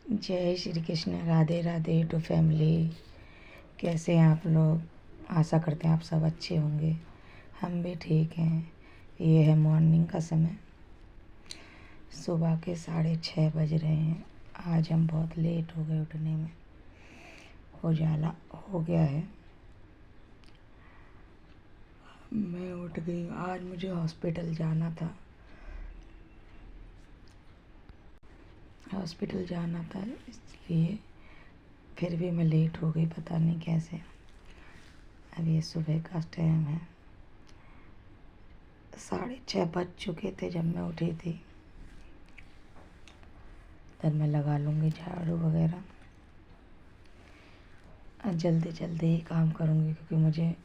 जय Shri Krishna. Radhe Radhe to family. कैसे हैं आप लोग? आशा करते हैं आप सब अच्छे होंगे। हम भी ठीक हैं। ये है मॉर्निंग का समय। सुबह के 6:30 बज रहे हैं। आज हम बहुत लेट हो गए उठने में। उजाला हो गया है। मैं उठ गई। आज मुझे हॉस्पिटल जाना था। इसलिए फिर भी मैं लेट हो गई, पता नहीं कैसे। अब ये सुबह का टाइम है। 6:30 बज चुके थे जब मैं उठी थी। तब मैं लगा लूँगी झाड़ू वगैरह। जल्दी जल्दी ही काम करूँगी क्योंकि मुझे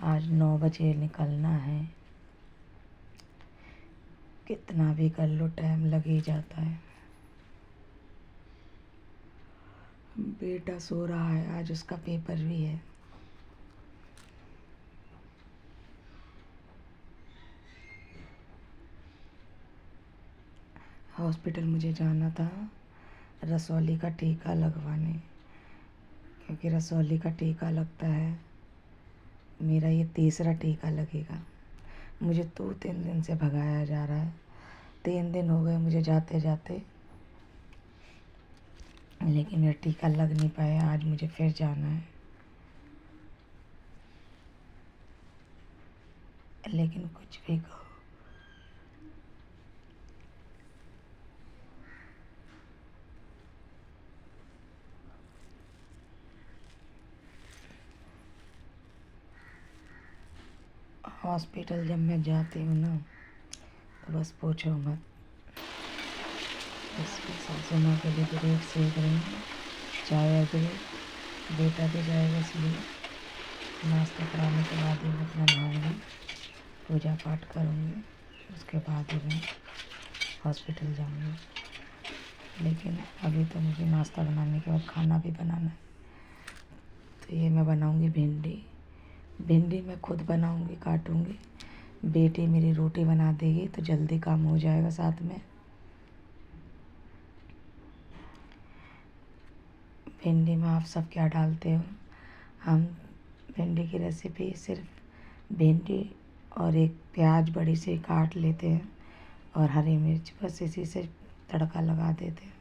आज 9 बजे निकलना है। कितना भी कर लो टाइम लग ही जाता है। बेटा सो रहा है, आज उसका पेपर भी है। हॉस्पिटल मुझे जाना था रसौली का टीका लगवाने, क्योंकि रसौली का टीका लगता है। मेरा ये तीसरा टीका लगेगा। मुझे 2-3 दिन से भगाया जा रहा है। 3 दिन हो गए मुझे जाते जाते, लेकिन मेरा टीका लग नहीं पाया। आज मुझे फिर जाना है। लेकिन कुछ भी कहो, हॉस्पिटल जब मैं जाती हूँ ना तो बस पूछो मत। इसकी सासू माँ के लिए ब्रेड सेक रही हूँ, चाय ब्रेड। बेटा भी जाएगा इसलिए नाश्ता कराने के बाद ही मैं अपना नहाऊंगी, पूजा पाठ करूँगी। उसके बाद ही मैं हॉस्पिटल जाऊँगी। लेकिन अभी तो मुझे नाश्ता बनाने के बाद खाना भी बनाना है। तो ये मैं बनाऊँगी भिंडी। भिंडी मैं खुद बनाऊँगी, काटूँगी। बेटी मेरी रोटी बना देगी तो जल्दी काम हो जाएगा। साथ में भिंडी में आप सब क्या डालते हो? हम भिंडी की रेसिपी सिर्फ भिंडी और एक प्याज बड़ी सी काट लेते हैं और हरी मिर्च, बस इसी से तड़का लगा देते हैं।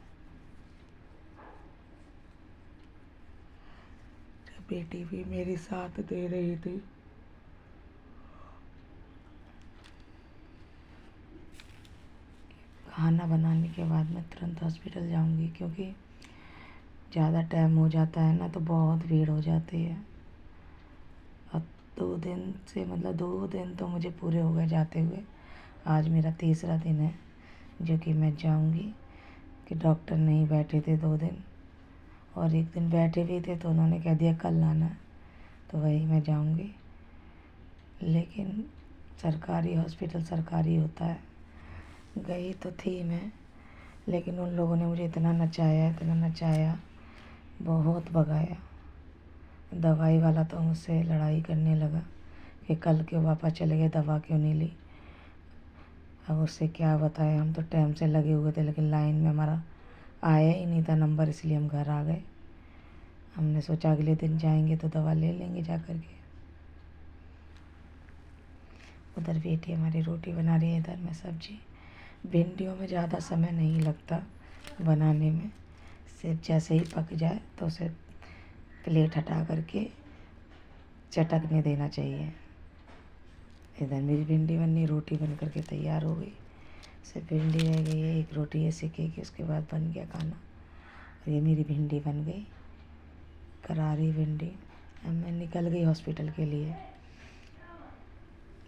बेटी भी मेरी साथ दे रही थी। खाना बनाने के बाद मैं तुरंत हॉस्पिटल जाऊंगी, क्योंकि ज़्यादा टाइम हो जाता है ना तो बहुत भीड़ हो जाती है। अब 2 दिन से, मतलब 2 दिन तो मुझे पूरे हो गए जाते हुए। आज मेरा तीसरा दिन है जो कि मैं जाऊंगी। कि डॉक्टर नहीं बैठे थे 2 दिन, और एक दिन बैठे भी थे तो उन्होंने कह दिया कल आना, तो वही मैं जाऊंगी। लेकिन सरकारी हॉस्पिटल सरकारी होता है। गई तो थी मैं, लेकिन उन लोगों ने मुझे इतना नचाया, बहुत भगाया। दवाई वाला तो मुझसे लड़ाई करने लगा कि कल क्यों वापस चले गए, दवा क्यों नहीं ली। अब उससे क्या बताएं, हम तो टाइम से लगे हुए थे, लेकिन लाइन में हमारा आया ही नहीं था नंबर, इसलिए हम घर आ गए। हमने सोचा अगले दिन जाएंगे तो दवा ले लेंगे जा कर के। उधर बेटी हमारी रोटी बना रही है, इधर मैं सब्जी। भिंडियों में ज़्यादा समय नहीं लगता बनाने में। सिर्फ जैसे ही पक जाए तो उसे प्लेट हटा करके चटकने देना चाहिए। इधर मेरी भिंडी बननी, रोटी बन करके तैयार हो गई। सिर्फ भिंडी रह गई है, एक रोटी ये सेकेगी, उसके बाद बन गया खाना। और ये मेरी भिंडी बन गई, करारी भिंडी। अब मैं निकल गई हॉस्पिटल के लिए।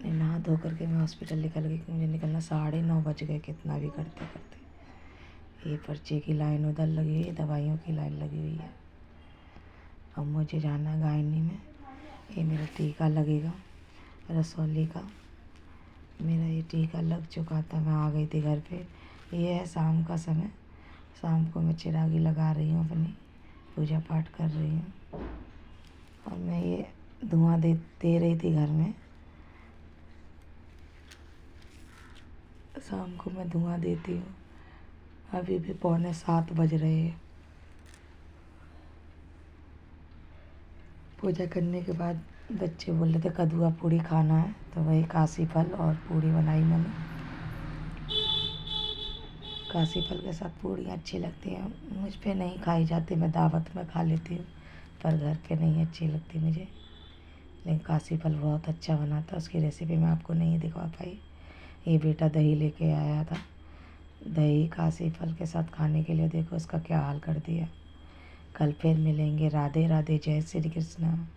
नहा धो करके मैं हॉस्पिटल निकल गई, मुझे निकलना 9:30 बज गए, कितना भी करते करते। ये पर्चे की लाइन उधर लगी हुई है, दवाइयों की लाइन लगी हुई है। अब मुझे जाना गायनी में। ये मेरा टीका लगेगा रसौली का। मेरा ये टीका लग चुका था, मैं आ गई थी घर पे। ये है शाम का समय। शाम को मैं चिरागी लगा रही हूँ, अपनी पूजा पाठ कर रही हूँ। और मैं ये धुआं दे रही थी घर में। शाम को मैं धुआं देती हूँ। अभी भी 6:45 बज रहे हैं। पूजा करने के बाद बच्चे बोल रहे थे कद्दुआ पूड़ी खाना है, तो वही काशी फल और पूड़ी बनाई मैंने। काशी फल के साथ पूड़ियाँ अच्छी लगती हैं। मुझ पे नहीं खाई जाती, मैं दावत में खा लेती हूँ, पर घर पे नहीं अच्छी लगती मुझे। लेकिन काशी फल बहुत अच्छा बना था, उसकी रेसिपी मैं आपको नहीं दिखा पाई। ये बेटा दही लेके आया था, दही काशी फल के साथ खाने के लिए देखो उसका क्या हाल कर दिया। कल फिर मिलेंगे। राधे राधे, जय श्री कृष्णा।